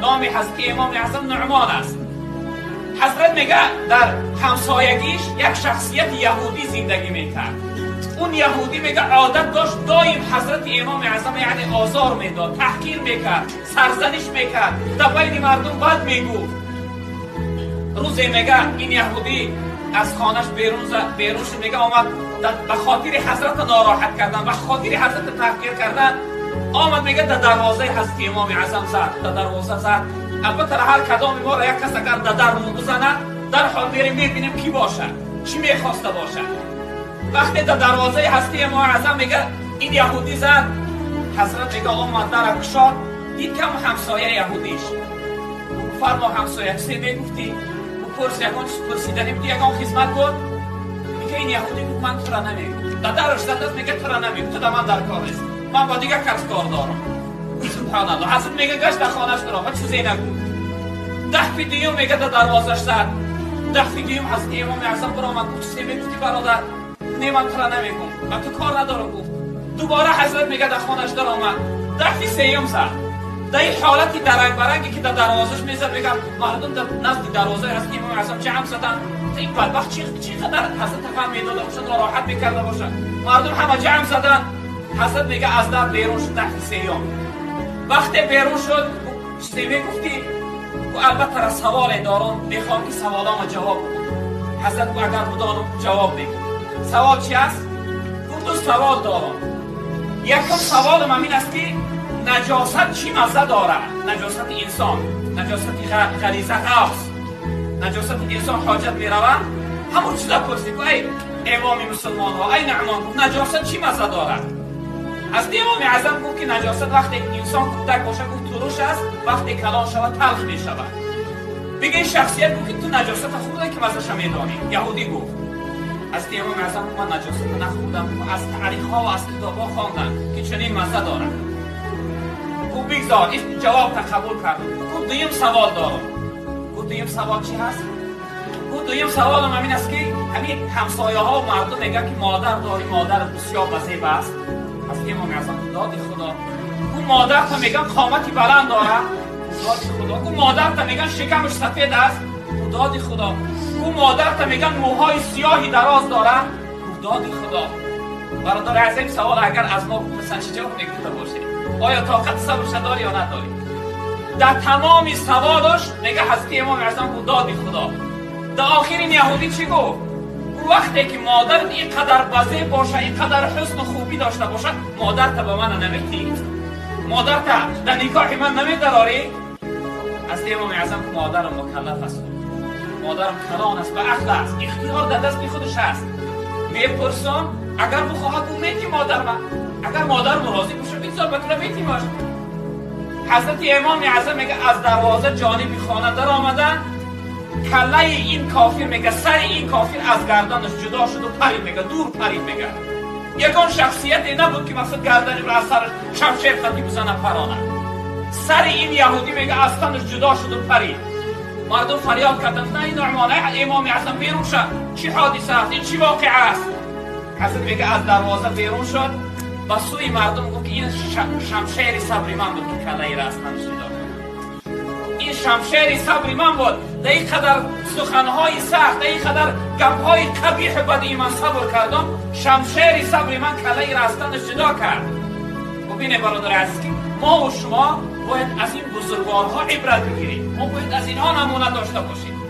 نام حضرت امام اعظم نعمان است. حضرت میگه در همسایگیش یک شخصیت یهودی زندگی میکرد. اون یهودی میگه عادت داشت دایم حضرت امام اعظم یعنی آزار میداد، تحقیر میکرد، سرزنش میکرد، در بین مردم بد میگفت. روزی میگه این یهودی از خانش بیرون شد، میگه آمد به خاطر حضرت ناراحت کردن، به خاطر حضرت تحقیر کردن، آمد میگه در دروازه حضرت امام اعظم زد، در دروازه زد. البته هر کدام ما را یک کس اگر در در بزنه در حال میریم میبینیم کی باشه، چی میخواسته باشه. وقتی در دروازه حضرت امام اعظم میگه این یهودی زد، حضرت میگه آمد در کشاد، دید که همسایه یهودیش. فرما همسایه چی میگفتی؟ پرسیدنی بودی یکان خدمت بود؟ میگه این یهودی بود من تو را نمیگم. در درش زد میگه تو را نمیگم، تو در من در کار است، من با دیگه کس کار دارم. سبحان الله. حضرت میگه گشت در خانهش درام و چیزی نگو. 10 فی دیوم میگه در دروازش زد. 10 فی دیوم حضرت امام اعظم برآمد گفت چیزی میگفتی برادر؟ نه من تو را نمیگم، من تو کار ندارم گفت. دوباره حضرت میگه در خانهش درآمد. 10 فی سیوم زد. در این حالتی درنگ برنگی که در دروازش میزد، میگم مردم در نزد دروازه حضرت امام اعظم جمع زدن. این بدبخت چقدر حضرت غم میداده باشه، ناراحت میکرده باشه. مردم همه جمع زدن. حضرت میگه از در بیرون شد. 10 فی سیوم وقتی بیرون شد چیزی میگفتی؟ و البته را سوال دارم، میخوام که سوالامو جواب بدم. حضرت اگر بدانم جواب بگم. سوال چی است؟ دو سوال دارم. یکم سوالم همین است که نجاست چی مزه داره؟ نجاست انسان، نجاست غریزه قوس، نجاست انسان حاجت میروه، همون چیزا پرسید ای امام مسلمان ها، ای نعمان گفت نجاست چی مزه داره؟ از امام اعظم گفت که نجاست وقتی انسان کودک باشه گفت ترش است، وقتی کلان شود تلخ می شود. بگه این شخصیت گفت که تو نجاست خوردن که مزهش میدانی. یهودی گفت از امام اعظم من نجاست نخوردم، از تاریخ ها و از کتاب ها خواندم که چنین مزه داره. گفت بگذار این جواب تا قبول کردم. گفت دویم سوال دارم. گفت دویم سوال چی هست؟ گفت دویم سوالم همین است که همین همسایه ها و مردم میگن که مادر داری، مادر بسیار وظیفه است. از امام اعظم داد خدا. اون مادر تا میگن قامتی بلند داره، داد خدا. اون مادر تا میگن شکمش سفید است، داد خدا. اون مادر تا میگن موهای سیاهی دراز داره، داد خدا. برادر عزیز سوال اگر از ما پسند جواب نگفته باشه، آیا طاقت صبرش داری یا نداری؟ در تمام سوالش میگه حضرت امام اعظم داد خدا. در آخر این یهودی چی گفت؟ وقتی که مادر اینقدر وظیفه باشه، اینقدر حسن و خوبی داشته باشه، مادر تا به من نمیتی؟ مادر تا در نکاح من نمیداری؟ از امام اعظم که مادرم مکلف است، مادرم کلان است، به عقل است، اختیار در دست خودش است. میپرسم اگر بخواهد او میتی مادر من، اگر مادر راضی باشه بگذار بتونه میتی باشه. حضرت امام اعظم میگه از دروازه جانبی خانه در آمدن، کله این کافر میگه سر این کافر از گردنش جدا شد و پرید، میگه دور پرید. میگه یکان شخصیتی نبود که مثلا گردنی را از سرش شمشیر خطی بزنه پرانه. سر این یهودی میگه از تنش جدا شد و پرید. مردم فریاد کردن نه این نعمان امام اعظم بیرون شد، چی حادثه است، این چی واقعه است؟ حضرت میگه از دروازه بیرون شد، با سوی مردم گفت که این شمشیر صبر من بود که کله را از تنش جدا شد. این شمشیر صبر من بود. در این قدر سخنهای سخت، در این قدر گپهای قبیح بدی من صبر کردم، شمشیر صبر من کله را از تنش جدا کرد. ببینه برادر عزیز، ما و شما باید از این بزرگوارها عبرت بگیریم. ما باید از اینها نمونه داشته باشیم.